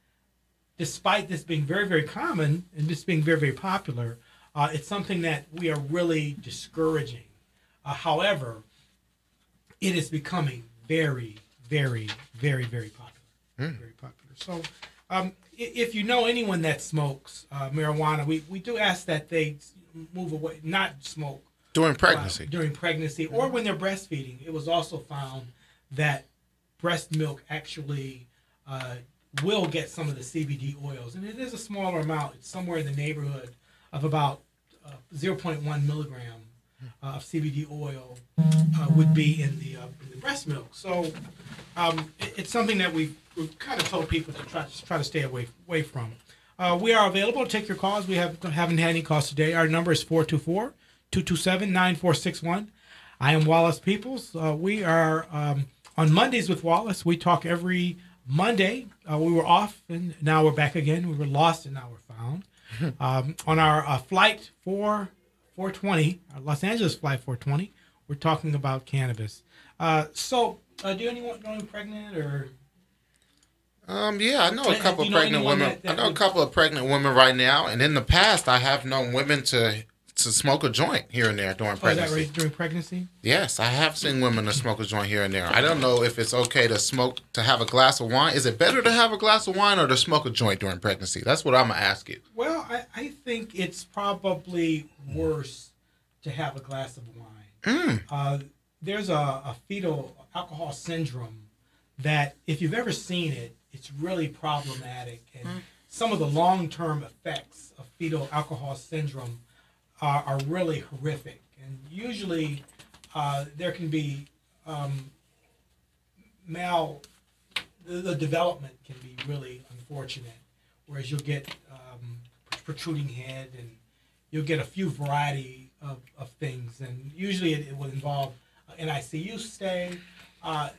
despite this being very, very common and this being very, very popular, it's something that we are really discouraging. However, it is becoming very, very, very, very popular. Very popular. So if you know anyone that smokes marijuana, we do ask that they move away, not smoke. During pregnancy. During pregnancy or when they're breastfeeding. It was also found that breast milk actually will get some of the CBD oils. And it is a smaller amount. It's somewhere in the neighborhood of about 0.1 milligram of CBD oil would be in the breast milk. So it's something that we've kind of told people to try to stay away from. We are available to take your calls. We haven't had any calls today. Our number is 424-227-9461. I am Wallace Peoples. We are on Mondays with Wallace. We talk every Monday. We were off, and now we're back again. We were lost, and now we're found. On our flight 420, our Los Angeles flight 420, we're talking about cannabis. So, do anyone know pregnant or? Yeah, I know a couple of pregnant women. I know a couple of pregnant women right now, and in the past, I have known women to smoke a joint here and there during pregnancy. Is that right, during pregnancy? Yes, I have seen women to smoke a joint here and there. I don't know if it's okay to have a glass of wine. Is it better to have a glass of wine or to smoke a joint during pregnancy? That's what I'm going to ask you. Well, I think it's probably worse to have a glass of wine. There's a fetal alcohol syndrome that if you've ever seen it, it's really problematic. And some of the long-term effects of fetal alcohol syndrome are really horrific. And usually there can be the development can be really unfortunate, whereas you'll get protruding head and you'll get a few variety of things. And usually it will involve an ICU stay.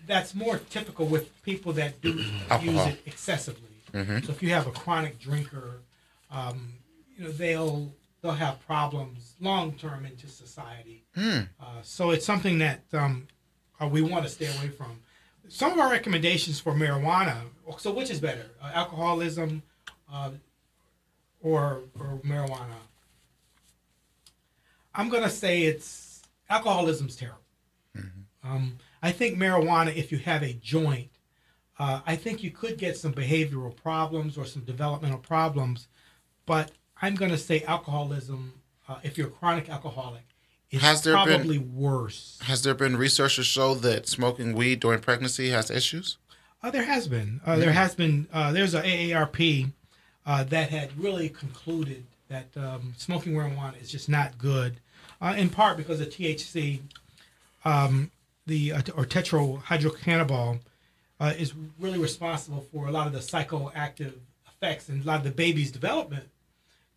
That's more typical with people that do use it excessively. So if you have a chronic drinker, they'll have problems long term into society. So it's something that we want to stay away from. Some of our recommendations for marijuana. So which is better, alcoholism or marijuana? I'm gonna say it's alcoholism's terrible. I think marijuana, if you have a joint, I think you could get some behavioral problems or some developmental problems, but I'm going to say alcoholism, if you're a chronic alcoholic, is probably worse. Has there been research to show that smoking weed during pregnancy has issues? There has been. There's an AARP that had really concluded that smoking marijuana is just not good, in part because of THC, or tetrahydrocannabinol, is really responsible for a lot of the psychoactive effects, and a lot of the baby's development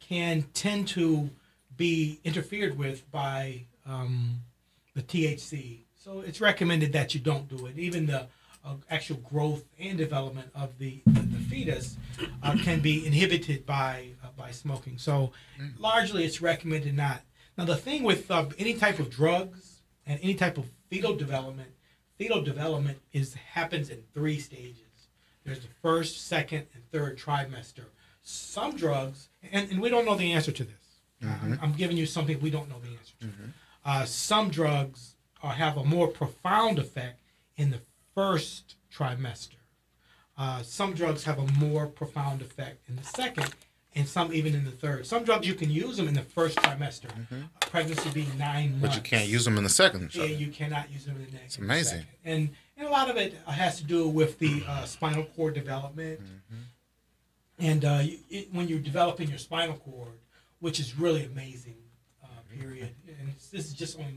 can tend to be interfered with by the THC. So it's recommended that you don't do it. Even the actual growth and development of the fetus can be inhibited by smoking. So largely it's recommended not. Now the thing with any type of drugs and any type of fetal development happens in 3 stages. There's the first, second, and third trimester. Some drugs, and we don't know the answer to this. I'm giving you something we don't know the answer to. Some drugs have a more profound effect in the first trimester. Some drugs have a more profound effect in the second, and some even in the third. Some drugs you can use them in the first trimester. Pregnancy being 9 months. But you can't use them in the second. Yeah, you cannot use them in the next. It's amazing. And a lot of it has to do with the spinal cord development. And when you're developing your spinal cord, which is really amazing, period. And this is just only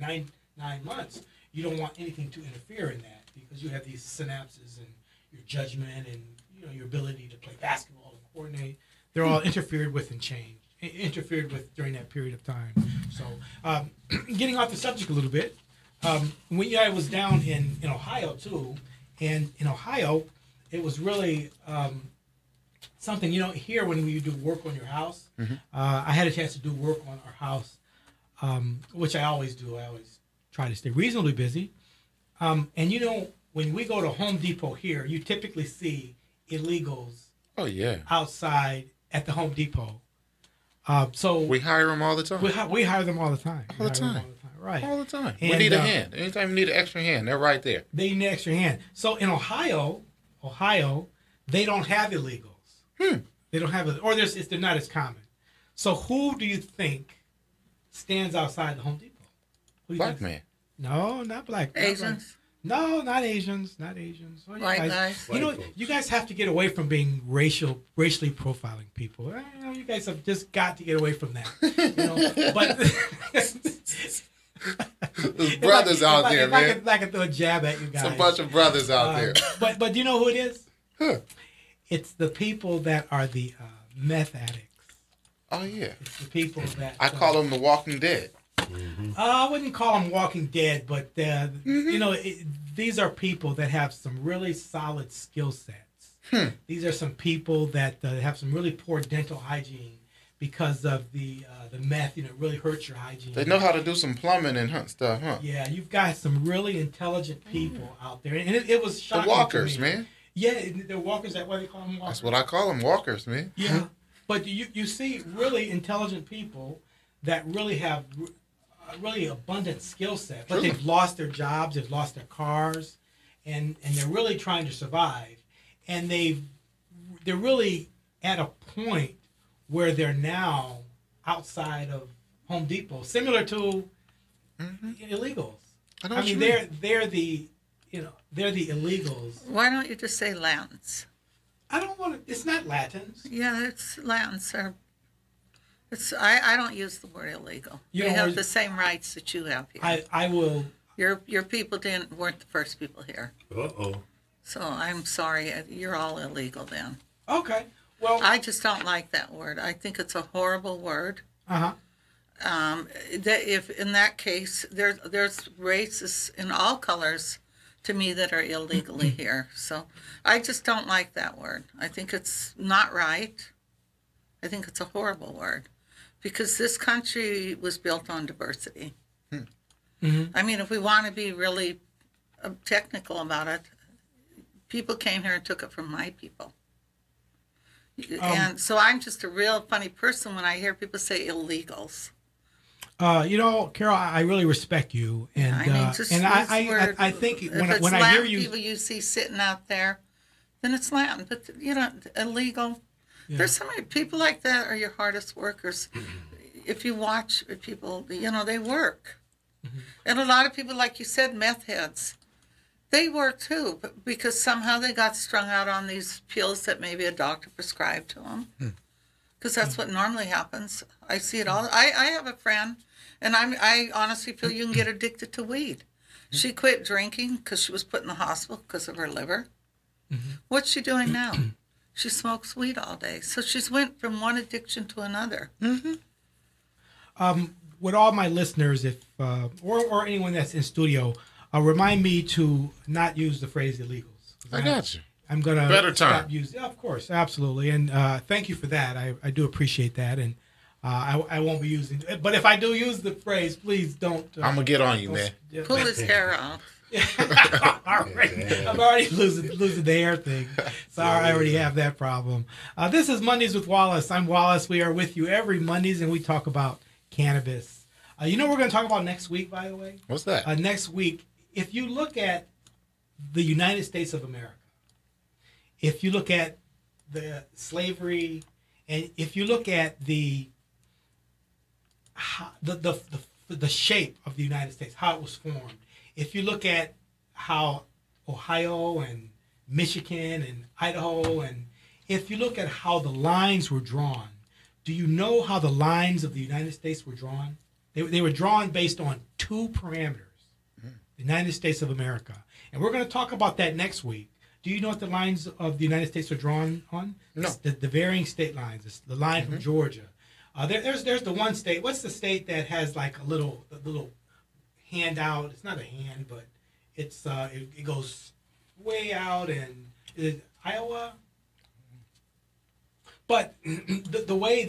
nine months. You don't want anything to interfere in that because you have these synapses and your judgment and your ability to play basketball and coordinate. They're all interfered with during that period of time. So, getting off the subject a little bit, when I was down in Ohio too, and in Ohio, it was really something, here when you do work on your house, I had a chance to do work on our house, which I always do. I always try to stay reasonably busy. And when we go to Home Depot here, you typically see illegals Oh yeah. outside at the Home Depot. So We hire them all the time. we hire them all the time. All the time. Right. All the time. And, we need a hand. Anytime you need an extra hand, they're right there. They need an extra hand. So in Ohio, they don't have illegals. They don't have it, or they're not as common. So who do you think stands outside the Home Depot? Who do you Black think? man. No, not black. Not Asians? black. No, not Asians. Not Asians. Oh, you White guys, guys? you know, White folks. you guys have to get away from being racially profiling people. You know, you guys have just got to get away from that. You know, but There's brothers out there, man. I can throw a jab at you guys. It's a bunch of brothers out there. But do you know who it is? Huh. It's the people that are the meth addicts. Oh yeah. It's the people that I call them the Walking Dead. I wouldn't call them Walking Dead, but you know, these are people that have some really solid skill sets. These are some people that have some really poor dental hygiene because of the meth. You know, it really hurts your hygiene. They know how to do some plumbing and stuff, huh? Yeah, you've got some really intelligent people out there, and it was The shocking. walkers, to me. man. Yeah, the walkers. That's why they call them walkers. That's what I call them, walkers, man. Yeah, but you see really intelligent people that really have really abundant skill set, but True. they've lost their jobs, they've lost their cars, and they're really trying to survive, and they're really at a point where they're now outside of Home Depot, similar to illegals. I know I what you mean, mean. they're the illegals. Why don't you just say Latins? I don't want to. It's not Latins. Yeah, it's Latins. I don't use the word illegal. You You don't have use- the same rights that you have here. I will. Your people weren't the first people here. Uh-oh. So I'm sorry, you're all illegal then. Okay. Well. I just don't like that word. I think it's a horrible word. Uh-huh. That if in that case there's races in all colors to me that are illegally here. So I just don't like that word. I think it's not right. I think it's a horrible word because this country was built on diversity. I mean, if we want to be really technical about it, people came here and took it from my people. And so I'm just a real funny person when I hear people say illegals. You know, Carol, I really respect you, and I mean, just and use the word. I think If when it's I Latin hear you, people you see sitting out there, then it's Latin. But you know, illegal. Yeah. There's so many people like that are your hardest workers. If you watch people, you know they work, and a lot of people, like you said, meth heads, they work too, but because somehow they got strung out on these pills that maybe a doctor prescribed to them. Because that's what normally happens. I see it all. I have a friend, and I honestly feel you can get addicted to weed. She quit drinking because she was put in the hospital because of her liver. What's she doing now? She smokes weed all day. So she's went from one addiction to another. with all my listeners, if or anyone that's in studio, remind me to not use the phrase illegals. I got you. I'm gonna Better time. stop using. Yeah, of course, absolutely, and thank you for that. I do appreciate that, and I won't be using. But if I do use the phrase, please don't. I'm gonna get on you, man. Pull his hair out. All right. I'm already losing the hair thing. Sorry, I already have that problem. This is Mondays with Wallace. I'm Wallace. We are with you every Mondays, and we talk about cannabis. You know what we're going to talk about next week, by the way? What's that? Next week, if you look at the United States of America, if you look at the slavery, and if you look at the shape of the United States, how it was formed, if you look at how Ohio and Michigan and Idaho, and if you look at how the lines were drawn, do you know how the lines of the United States were drawn? They were drawn based on two parameters, the United States of America. And we're going to talk about that next week. Do you know what the lines of the United States are drawn on? No. It's the varying state lines. It's the line from Georgia. There's the one state. What's the state that has like a little handout? It's not a hand, but it's it goes way out, and is it Iowa? But the way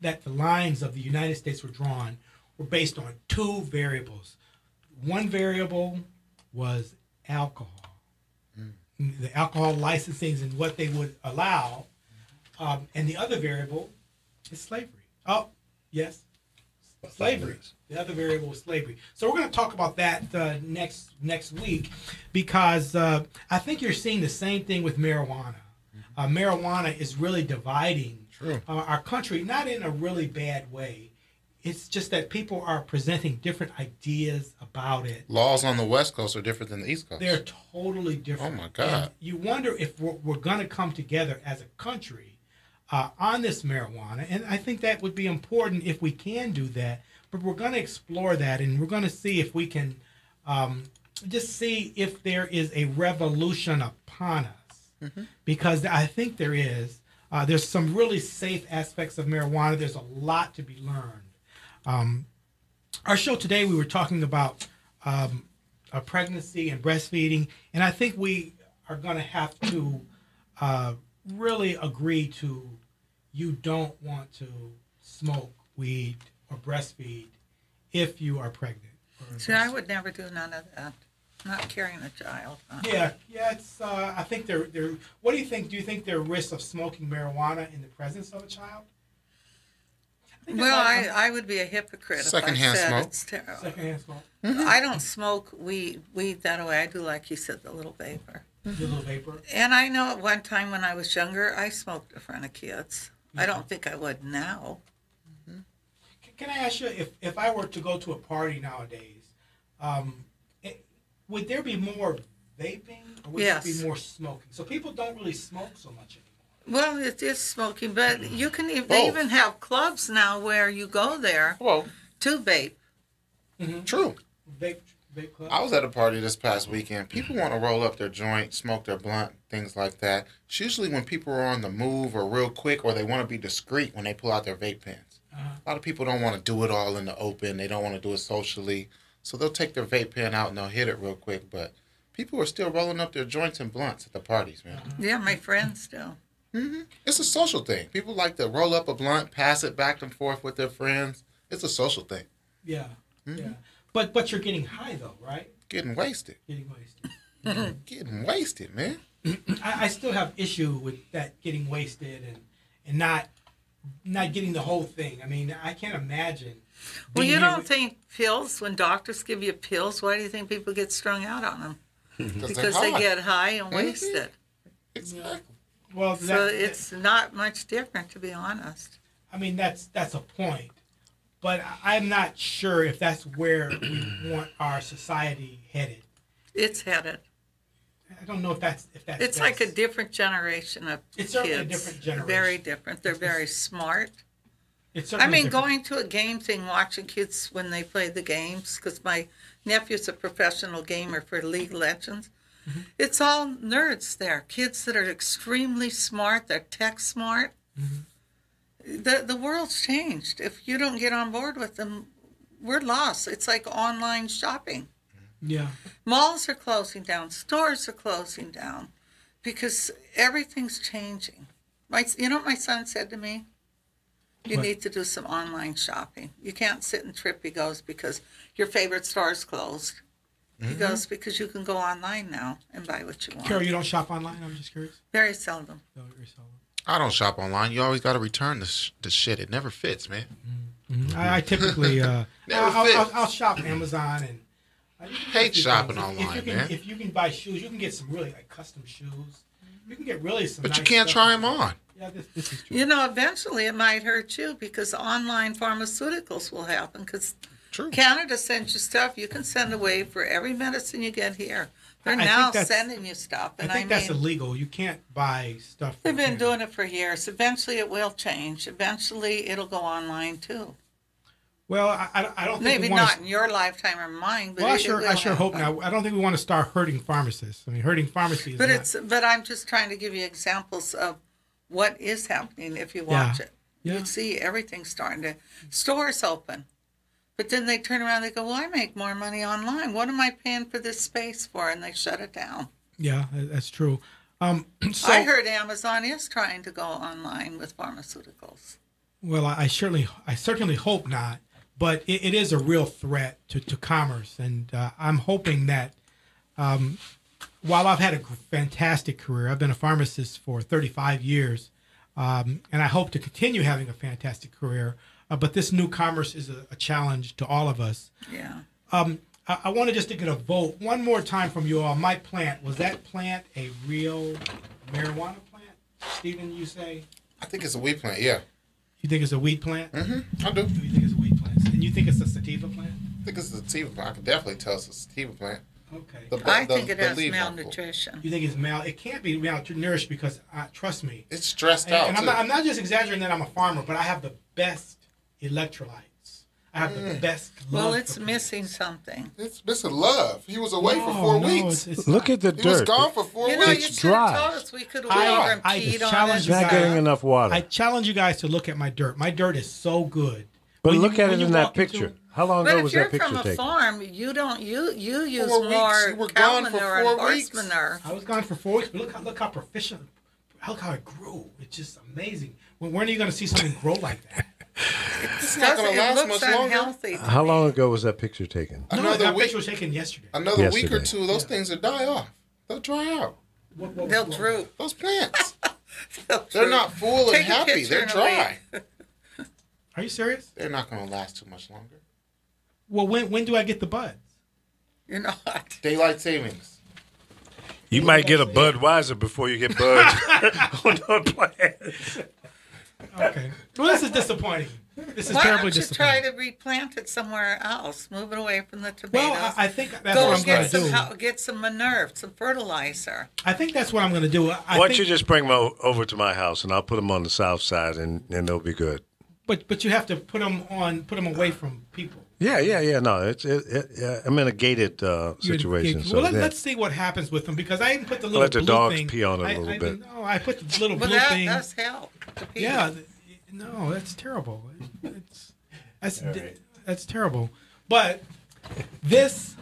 that the lines of the United States were drawn were based on two variables. One variable was alcohol. the alcohol licensings and what they would allow. And the other variable is slavery. Oh, yes, slavery. The other variable is slavery. So we're going to talk about that next week, because I think you're seeing the same thing with marijuana. Marijuana is really dividing our country, not in a really bad way. It's just that people are presenting different ideas about it. Laws on the West Coast are different than the East Coast. They're totally different. Oh, my God. And you wonder if we're going to come together as a country on this marijuana. And I think that would be important if we can do that. But we're going to explore that, and we're going to see if we can just see if there is a revolution upon us. Because I think there is. There's some really safe aspects of marijuana. There's a lot to be learned. Our show today, we were talking about a pregnancy and breastfeeding, and I think we are going to have to really agree to you don't want to smoke weed or breastfeed if you are pregnant. See, I would never do none of that. Not carrying a child. Yeah. It's. I think they're. What do you think? Do you think there are risks of smoking marijuana in the presence of a child? Well, I would be a hypocrite if I Secondhand said smoke. it's terrible. Secondhand smoke. I don't smoke weed that way. I do, like you said, the little vapor. The little vapor. And I know at one time when I was younger, I smoked in front of kids. I don't think I would now. Can I ask you, if I were to go to a party nowadays, would there be more vaping or would there be more smoking? So people don't really smoke so much anymore. Well, it is smoking, but you can they even have clubs now where you go there to vape. True. Vape club. I was at a party this past weekend. People want to roll up their joint, smoke their blunt, things like that. It's usually when people are on the move or real quick, or they want to be discreet when they pull out their vape pens. A lot of people don't want to do it all in the open. They don't want to do it socially. So they'll take their vape pen out and they'll hit it real quick. But people are still rolling up their joints and blunts at the parties, man. Yeah, my friends still. It's a social thing. People like to roll up a blunt, pass it back and forth with their friends. It's a social thing. Yeah. But you're getting high though, right? Getting wasted. Getting wasted, man. I still have issue with that, getting wasted and not getting the whole thing. I mean, I can't imagine. Well, you don't think pills, when doctors give you pills, why do you think people get strung out on them? Because they get high and wasted. Exactly. Well, so it's not much different, to be honest. I mean, that's a point. But I'm not sure if that's where we want our society headed. It's headed. I don't know if that's It's like a different generation of kids. It's certainly a different generation. Very different. They're very smart. It's I mean, different. going to a game thing, watching kids when they play the games, because my nephew's a professional gamer for League of Legends. It's all nerds there. Kids that are extremely smart. They're tech smart. The world's changed. If you don't get on board with them, we're lost. It's like online shopping. Yeah. Malls are closing down. Stores are closing down because everything's changing. You know what my son said to me? You need to do some online shopping. You can't sit and trip, he goes, because your favorite store is closed. He goes, because you can go online now and buy what you want. Carol, you don't shop online? I'm just curious. Very seldom. No, very seldom. I don't shop online. You always got to return the shit. It never fits, man. I typically I'll shop Amazon and I hate shopping online, man. If you can buy shoes, you can get some really like custom shoes. You can get really some. But nice you can't stuff. try them on. Yeah, this is true. You know, eventually it might hurt you because online pharmaceuticals will happen because Canada sends you stuff. You can send away for every medicine you get here. They're now sending you stuff. And I think that's illegal. You can't buy stuff. They've been doing it for years. Eventually it will change. Eventually it'll go online too. Well, I don't think maybe not in your lifetime or mine. But well, I sure hope not. I don't think we want to start hurting pharmacists. I mean, hurting pharmacies. But I'm just trying to give you examples of what is happening if you watch it. You see everything starting to stores open, but then they turn around. They go, "Well, I make more money online. What am I paying for this space for?" And they shut it down. Yeah, that's true. I heard Amazon is trying to go online with pharmaceuticals. Well, I certainly hope not. But it is a real threat to commerce, and I'm hoping that while I've had a fantastic career, I've been a pharmacist for 35 years, and I hope to continue having a fantastic career. But this new commerce is a challenge to all of us. Yeah. I wanted just to get a vote one more time from you all. My plant, was that plant a real marijuana plant? Stephen, you say? I think it's a weed plant, yeah. You think it's a weed plant? Mm-hmm. I do. You think it's a weed plant? And you think it's a sativa plant? I think it's a sativa plant. I can definitely tell it's a sativa plant. Okay. I think it has leaves are cool. malnutrition. You think it's it can't be malnourished because, trust me. It's stressed out, and too. I'm not just exaggerating that I'm a farmer, but I have the best electrolytes. I have the best love. Well, it's missing something. It's missing love. He was away for 4 weeks. Look at the He was dirt. gone for 4 You know, weeks. you It's should have dry. told us we could have I over and peed on challenge it. you Not guys. getting enough water. I challenge you guys to look at my dirt. My dirt is so good. But When look you- at when it you in that walk into- picture. How long But ago if was you're that picture from a taken? farm, you use 4 weeks. more You were cow gone for manure 4 and horse weeks. manure. I was gone for 4 weeks, but look how proficient. Look how it grew. It's just amazing. When are you going to see something grow like that? It's not going to It last looks much longer. unhealthy. How long ago was that picture taken? No, Another that week. picture was taken yesterday. Another week or Yesterday. two, those things will die off. They'll dry out. They'll droop. Those plants. They're not full and Take a happy. picture They're and dry. Are you serious? They're not going to last too much longer. Well, when do I get the buds? You're not. Daylight savings. You might get a Budweiser before you get buds on the plant. Okay. Well, this is disappointing. This is Why terribly don't you try disappointing. to replant it somewhere else? Move it away from the tomatoes. Well, I think that's Go what I'm going get to do. get some manure, some fertilizer. I think that's what I'm going to do. Why don't you just bring them over to my house and I'll put them on the south side and they'll be good. But you have to put them away from people. Yeah. No, I'm in a gated situation. So Well, let's see what happens with them because I didn't put the little let the blue dogs thing. pee on it a little bit. No, I put the little But blue that thing. does help. to pee. Yeah, no, that's terrible. That's terrible. But this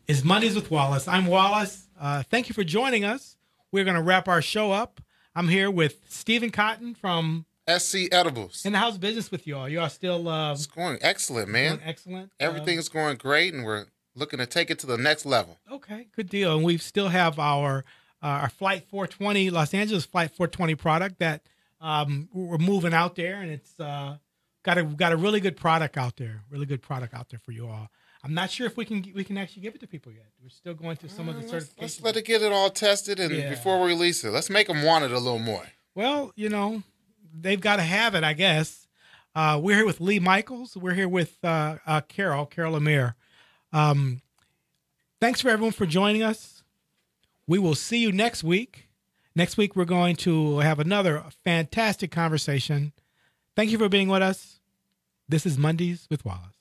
is Mondays with Wallace. I'm Wallace. Thank you for joining us. We're going to wrap our show up. I'm here with Stephen Cotton from SC Edibles. In the House Business with y'all. You are still It's going excellent, man. doing excellent. Everything's going great, and we're looking to take it to the next level. Okay, good deal. And we still have our Flight 420, Los Angeles Flight 420 product that we're moving out there, and it's got a really good product out there. Really good product out there for you all. I'm not sure if we can actually give it to people yet. We're still going through some of the certifications. Let's let it get it all tested, and before we release it, let's make them want it a little more. Well, they've got to have it, I guess. We're here with Lee Michaels. We're here with Carol Lemire. Thanks for everyone for joining us. We will see you next week. Next week, we're going to have another fantastic conversation. Thank you for being with us. This is Mondays with Wallace.